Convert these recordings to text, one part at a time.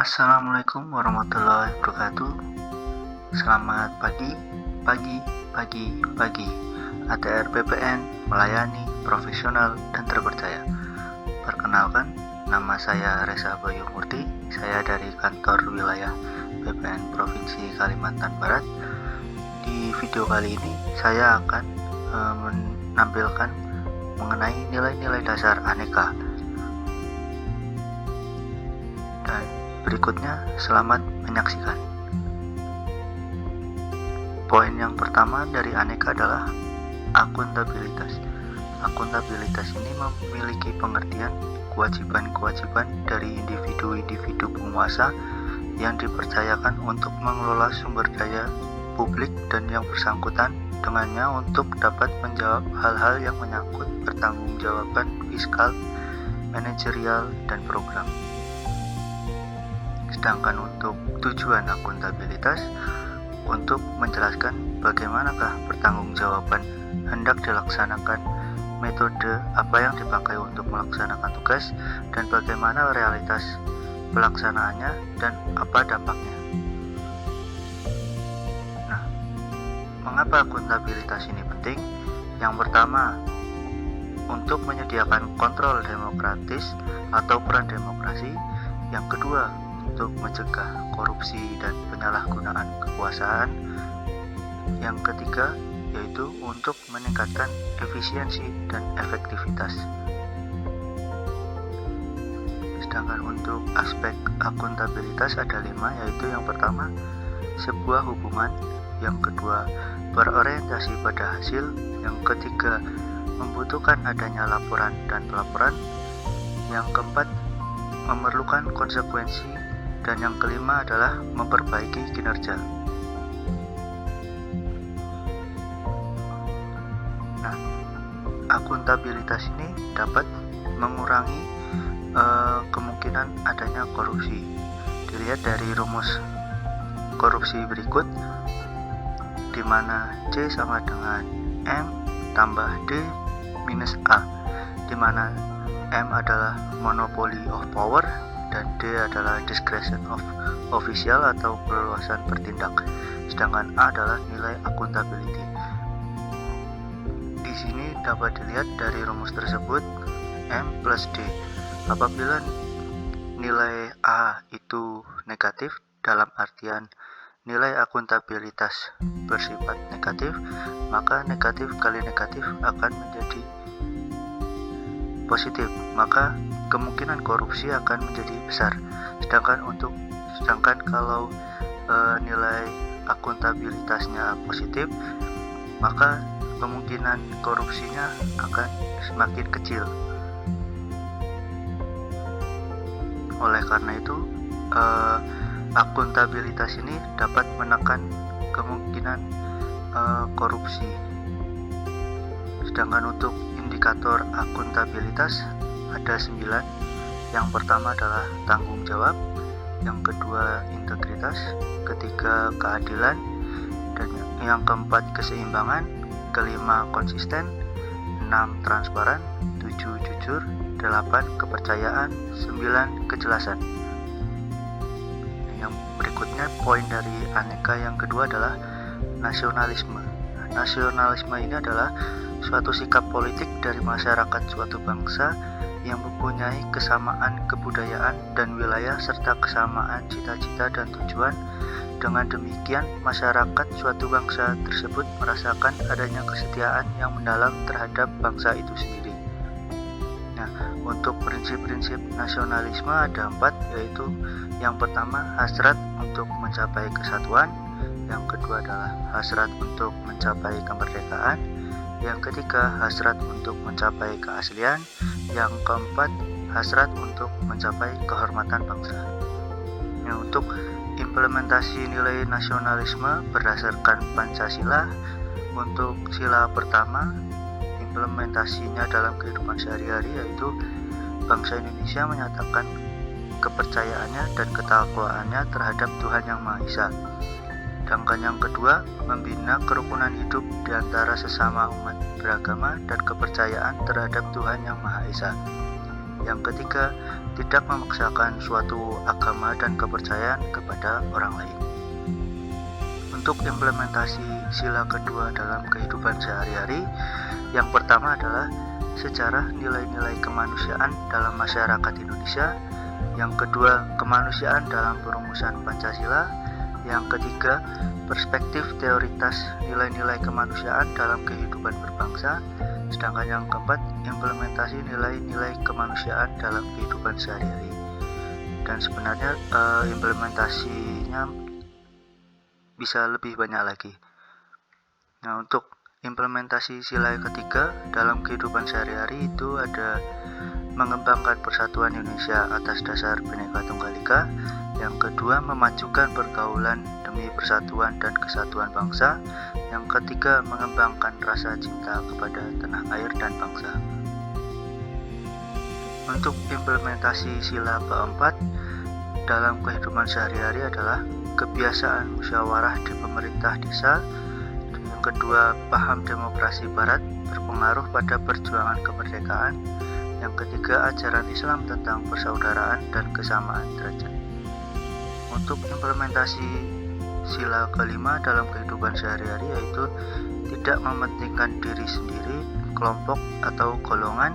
Assalamualaikum warahmatullahi wabarakatuh. Selamat pagi, pagi, pagi, pagi. ATR BPN melayani profesional dan terpercaya. Perkenalkan, nama saya Reza Bayu Murti. Saya dari kantor wilayah BPN Provinsi Kalimantan Barat. Di video kali ini saya akan menampilkan mengenai nilai-nilai dasar aneka. Dan berikutnya, selamat menyaksikan. Poin yang pertama dari aneka adalah akuntabilitas. Akuntabilitas ini memiliki pengertian kewajiban-kewajiban dari individu-individu penguasa yang dipercayakan untuk mengelola sumber daya publik dan yang bersangkutan dengannya untuk dapat menjawab hal-hal yang menyangkut pertanggungjawaban fiskal, manajerial, dan program. Sedangkan untuk tujuan akuntabilitas, untuk menjelaskan bagaimanakah pertanggungjawaban hendak dilaksanakan, metode apa yang dipakai untuk melaksanakan tugas, dan bagaimana realitas pelaksanaannya dan apa dampaknya. Nah, mengapa akuntabilitas ini penting? Yang pertama, untuk menyediakan kontrol demokratis atau peran demokrasi. Yang kedua, untuk mencegah korupsi dan penyalahgunaan kekuasaan. Yang ketiga, yaitu untuk meningkatkan efisiensi dan efektivitas. Sedangkan untuk aspek akuntabilitas ada 5, yaitu yang pertama, sebuah hubungan. Yang kedua, berorientasi pada hasil. Yang ketiga, membutuhkan adanya laporan dan pelaporan. Yang keempat, memerlukan konsekuensi. Dan yang kelima adalah memperbaiki kinerja. Nah, akuntabilitas ini dapat mengurangi kemungkinan adanya korupsi. Dilihat dari rumus korupsi berikut, di mana C sama dengan M tambah D minus A, di mana M adalah monopoly of power dan D adalah discretion of official atau keleluasan bertindak. Sedangkan A adalah nilai accountability. Di sini dapat dilihat dari rumus tersebut M plus D. Apabila nilai A itu negatif, dalam artian nilai akuntabilitas bersifat negatif, maka negatif kali negatif akan menjadi positif, maka kemungkinan korupsi akan menjadi besar. Sedangkan kalau nilai akuntabilitasnya positif, maka kemungkinan korupsinya akan semakin kecil. Oleh karena itu, akuntabilitas ini dapat menekan kemungkinan korupsi. Sedangkan untuk indikator akuntabilitas ada 9. Yang pertama adalah tanggung jawab, yang kedua integritas, ketiga keadilan, dan yang keempat keseimbangan, kelima konsisten, 6 transparan, 7 jujur, 8 kepercayaan, 9 kejelasan. Yang berikutnya, poin dari aneka yang kedua adalah nasionalisme. Nasionalisme ini adalah suatu sikap politik dari masyarakat suatu bangsa yang mempunyai kesamaan kebudayaan dan wilayah serta kesamaan cita-cita dan tujuan. Dengan demikian, masyarakat suatu bangsa tersebut merasakan adanya kesetiaan yang mendalam terhadap bangsa itu sendiri. Nah, untuk prinsip-prinsip nasionalisme ada 4, yaitu yang pertama, hasrat untuk mencapai kesatuan. Yang kedua adalah hasrat untuk mencapai kemerdekaan. Yang ketiga, hasrat untuk mencapai keaslian. Yang keempat, hasrat untuk mencapai kehormatan bangsa. Nah, untuk implementasi nilai nasionalisme berdasarkan Pancasila, untuk sila pertama, implementasinya dalam kehidupan sehari-hari, yaitu bangsa Indonesia menyatakan kepercayaannya dan ketakwaannya terhadap Tuhan Yang Maha Esa. Sedangkan yang kedua, membina kerukunan hidup di antara sesama umat beragama dan kepercayaan terhadap Tuhan Yang Maha Esa. Yang ketiga, tidak memaksakan suatu agama dan kepercayaan kepada orang lain. Untuk implementasi sila kedua dalam kehidupan sehari-hari, yang pertama adalah sejarah nilai-nilai kemanusiaan dalam masyarakat Indonesia, yang kedua kemanusiaan dalam perumusan Pancasila, yang ketiga perspektif teoritas nilai-nilai kemanusiaan dalam kehidupan berbangsa, sedangkan yang keempat implementasi nilai-nilai kemanusiaan dalam kehidupan sehari-hari. Dan sebenarnya implementasinya bisa lebih banyak lagi. Nah, untuk implementasi sila ketiga dalam kehidupan sehari-hari itu ada mengembangkan persatuan Indonesia atas dasar Bhinneka Tunggal Ika, yang kedua memajukan pergaulan demi persatuan dan kesatuan bangsa, yang ketiga mengembangkan rasa cinta kepada tanah air dan bangsa. Untuk implementasi sila keempat dalam kehidupan sehari-hari adalah kebiasaan musyawarah di pemerintah desa. Yang kedua, paham demokrasi barat berpengaruh pada perjuangan kemerdekaan. Yang ketiga, ajaran Islam tentang persaudaraan dan kesamaan derajat. Untuk implementasi sila kelima dalam kehidupan sehari-hari yaitu tidak mementingkan diri sendiri, kelompok atau golongan.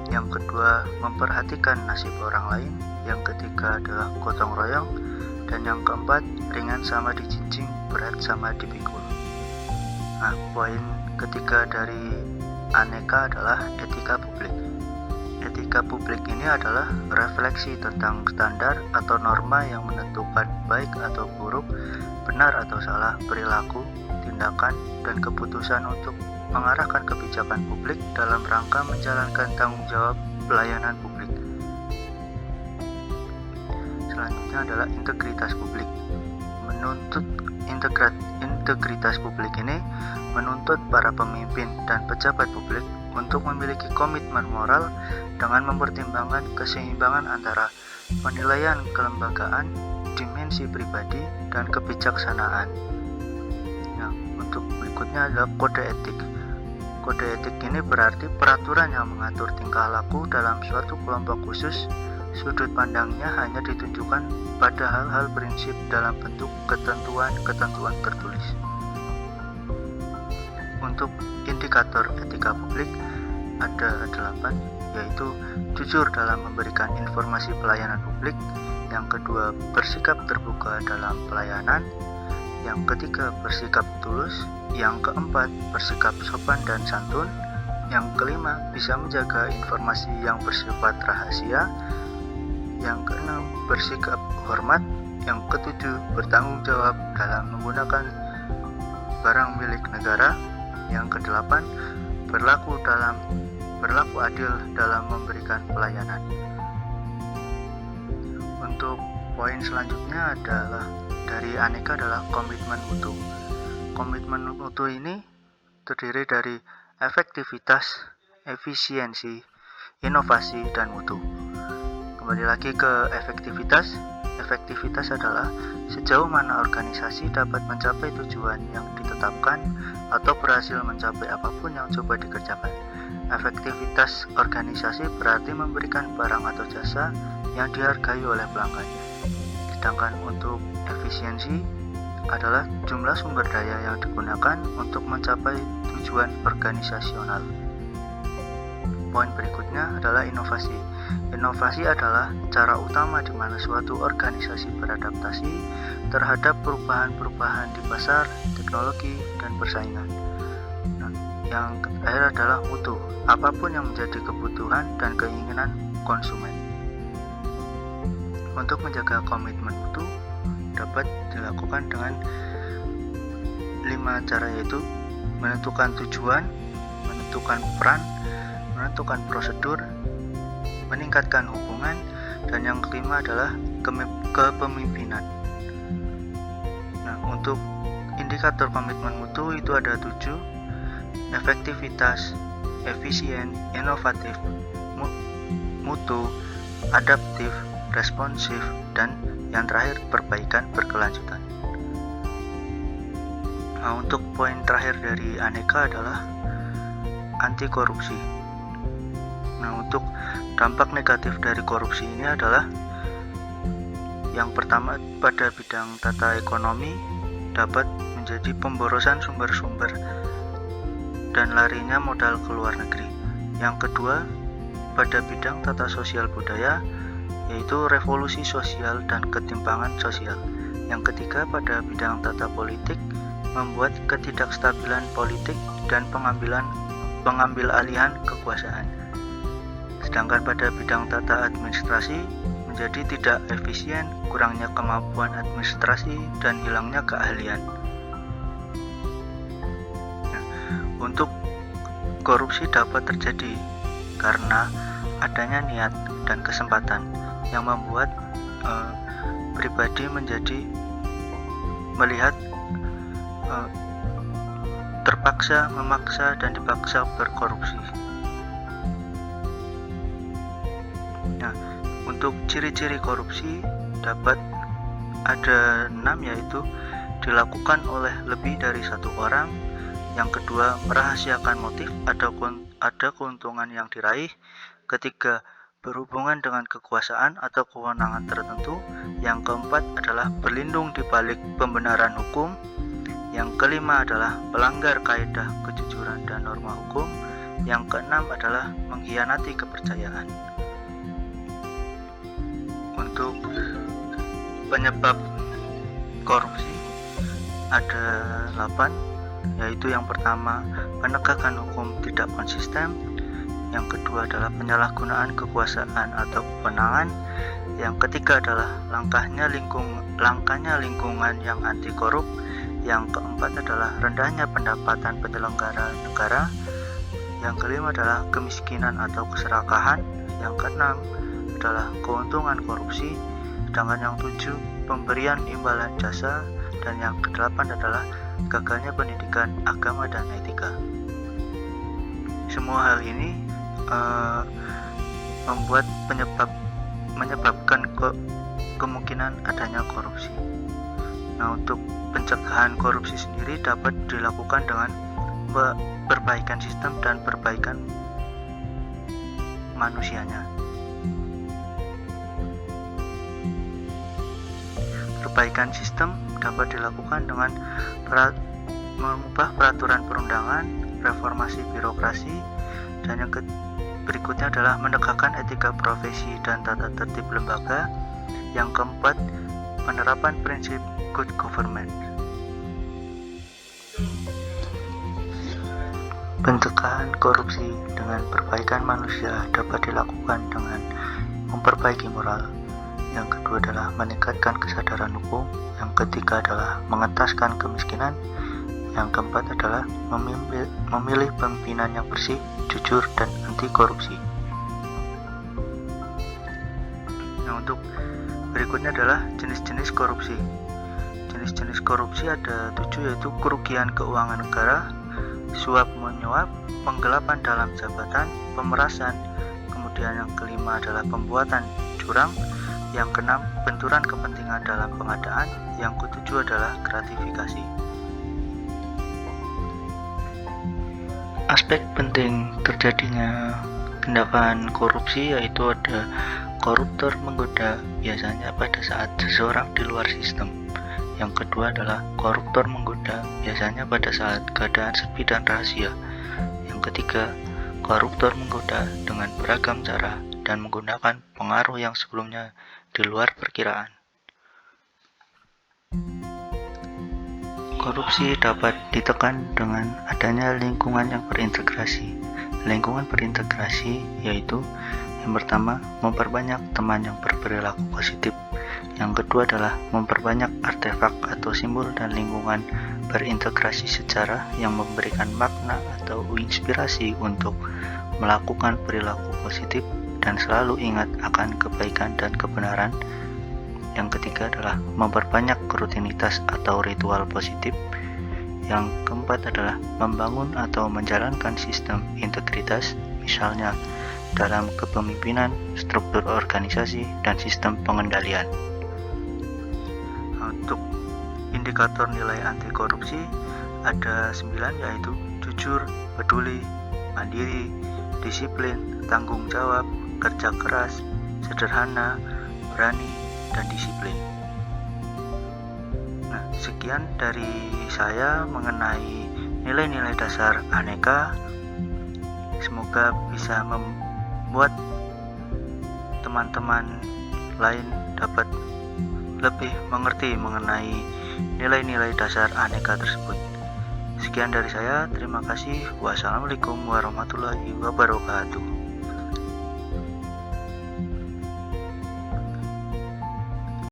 Yang kedua, memperhatikan nasib orang lain. Yang ketiga adalah gotong royong. Dan yang keempat, ringan sama dijinjing, berat sama dipikul. Nah, poin ketiga dari aneka adalah etika publik. Etika publik ini adalah refleksi tentang standar atau norma yang menentukan baik atau buruk, benar atau salah perilaku, tindakan, dan keputusan untuk mengarahkan kebijakan publik dalam rangka menjalankan tanggung jawab pelayanan publik. Selanjutnya adalah integritas publik. Menuntut integritas publik ini menuntut para pemimpin dan pejabat publik untuk memiliki komitmen moral dengan mempertimbangkan keseimbangan antara penilaian kelembagaan, dimensi pribadi, dan kebijaksanaan. Nah, untuk berikutnya adalah kode etik. Kode etik ini berarti peraturan yang mengatur tingkah laku dalam suatu kelompok khusus. Sudut pandangnya hanya ditunjukkan pada hal-hal prinsip dalam bentuk ketentuan-ketentuan tertulis. Untuk indikator etika publik ada 8, yaitu jujur dalam memberikan informasi pelayanan publik, yang kedua bersikap terbuka dalam pelayanan, yang ketiga bersikap tulus, yang keempat bersikap sopan dan santun, yang kelima bisa menjaga informasi yang bersifat rahasia, yang keenam bersikap hormat, yang ketujuh bertanggung jawab dalam menggunakan barang milik negara, yang kedelapan berlaku adil dalam memberikan pelayanan. Untuk poin selanjutnya adalah dari aneka adalah komitmen mutu. Komitmen mutu ini terdiri dari efektivitas, efisiensi, inovasi, dan mutu. Kembali lagi ke efektivitas. Efektivitas adalah sejauh mana organisasi dapat mencapai tujuan yang ditetapkan atau berhasil mencapai apapun yang coba dikerjakan. Efektivitas organisasi berarti memberikan barang atau jasa yang dihargai oleh pelanggan. Sedangkan untuk efisiensi adalah jumlah sumber daya yang digunakan untuk mencapai tujuan organisasional. Poin berikutnya adalah inovasi. Inovasi adalah cara utama di mana suatu organisasi beradaptasi terhadap perubahan-perubahan di pasar, teknologi, dan persaingan. Nah, yang terakhir adalah mutu. Apapun yang menjadi kebutuhan dan keinginan konsumen. Untuk menjaga komitmen mutu dapat dilakukan dengan 5 cara, yaitu menentukan tujuan, menentukan peran, menentukan prosedur, meningkatkan hubungan, dan yang kelima adalah kepemimpinan. Nah, untuk indikator komitmen mutu itu ada 7: efektivitas, efisien, inovatif, mutu, adaptif, responsif, dan yang terakhir perbaikan berkelanjutan. Nah, untuk poin terakhir dari aneka adalah anti korupsi. Nah, untuk dampak negatif dari korupsi ini adalah yang pertama, pada bidang tata ekonomi dapat menjadi pemborosan sumber-sumber dan larinya modal ke luar negeri. Yang kedua, pada bidang tata sosial budaya, yaitu revolusi sosial dan ketimpangan sosial. Yang ketiga, pada bidang tata politik, membuat ketidakstabilan politik dan pengambil alihan kekuasaan. Sedangkan pada bidang tata administrasi, menjadi tidak efisien, kurangnya kemampuan administrasi, dan hilangnya keahlian. Untuk korupsi dapat terjadi karena adanya niat dan kesempatan yang membuat pribadi menjadi melihat terpaksa, memaksa, dan dipaksa berkorupsi. Nah, untuk ciri-ciri korupsi dapat ada 6, yaitu dilakukan oleh lebih dari satu orang. Yang kedua, merahasiakan motif, ada keuntungan yang diraih. Ketiga, berhubungan dengan kekuasaan atau kewenangan tertentu. Yang keempat adalah berlindung di balik pembenaran hukum. Yang kelima adalah pelanggar kaidah kejujuran dan norma hukum. Yang keenam adalah mengkhianati kepercayaan. Untuk penyebab korupsi ada 8, yaitu yang pertama, penegakan hukum tidak konsisten. Yang kedua adalah penyalahgunaan kekuasaan atau kewenangan. Yang ketiga adalah langkahnya lingkungan yang anti korup. Yang keempat adalah rendahnya pendapatan penyelenggara negara. Yang kelima adalah kemiskinan atau keserakahan. Yang keenam adalah keuntungan korupsi. Sedangkan yang 7, pemberian imbalan jasa. Dan yang ke-8 adalah gagalnya pendidikan agama dan etika. Semua hal ini menyebabkan kemungkinan adanya korupsi. Nah, untuk pencegahan korupsi sendiri dapat dilakukan dengan perbaikan sistem dan perbaikan manusianya. Perbaikan sistem dapat dilakukan dengan mengubah peraturan perundangan, reformasi birokrasi, dan yang berikutnya adalah menegakkan etika profesi dan tata tertib lembaga. Yang keempat, penerapan prinsip good government. Pencegahan korupsi dengan perbaikan manusia dapat dilakukan dengan memperbaiki moral. Yang kedua adalah meningkatkan kesadaran hukum. Yang ketiga adalah mengentaskan kemiskinan. Yang keempat adalah memilih pimpinan yang bersih, jujur, dan anti korupsi. Nah, untuk berikutnya adalah jenis-jenis korupsi. Jenis-jenis korupsi ada 7, yaitu kerugian keuangan negara, suap menyuap, penggelapan dalam jabatan, pemerasan. Kemudian yang kelima adalah pembuatan curang. Yang keenam, benturan kepentingan dalam pengadaan. Yang ketujuh adalah gratifikasi. Aspek penting terjadinya tindakan korupsi yaitu ada koruptor menggoda, biasanya pada saat seseorang di luar sistem. Yang kedua adalah koruptor menggoda, biasanya pada saat keadaan sepi dan rahasia. Yang ketiga, koruptor menggoda dengan beragam cara dan menggunakan pengaruh yang sebelumnya di luar perkiraan. Korupsi dapat ditekan dengan adanya lingkungan yang berintegrasi. Lingkungan berintegrasi yaitu yang pertama, memperbanyak teman yang berperilaku positif. Yang kedua adalah memperbanyak artefak atau simbol dan lingkungan berintegrasi secara yang memberikan makna atau inspirasi untuk melakukan perilaku positif dan selalu ingat akan kebaikan dan kebenaran. Yang ketiga adalah memperbanyak rutinitas atau ritual positif. Yang keempat adalah membangun atau menjalankan sistem integritas, misalnya dalam kepemimpinan, struktur organisasi, dan sistem pengendalian. Untuk indikator nilai anti korupsi ada 9, yaitu jujur, peduli, mandiri, disiplin, tanggung jawab, kerja keras, sederhana, berani, dan disiplin. Nah, sekian dari saya mengenai nilai-nilai dasar Aneka. Semoga bisa membuat teman-teman lain dapat lebih mengerti mengenai nilai-nilai dasar Aneka tersebut. Sekian dari saya, terima kasih. Wassalamualaikum warahmatullahi wabarakatuh.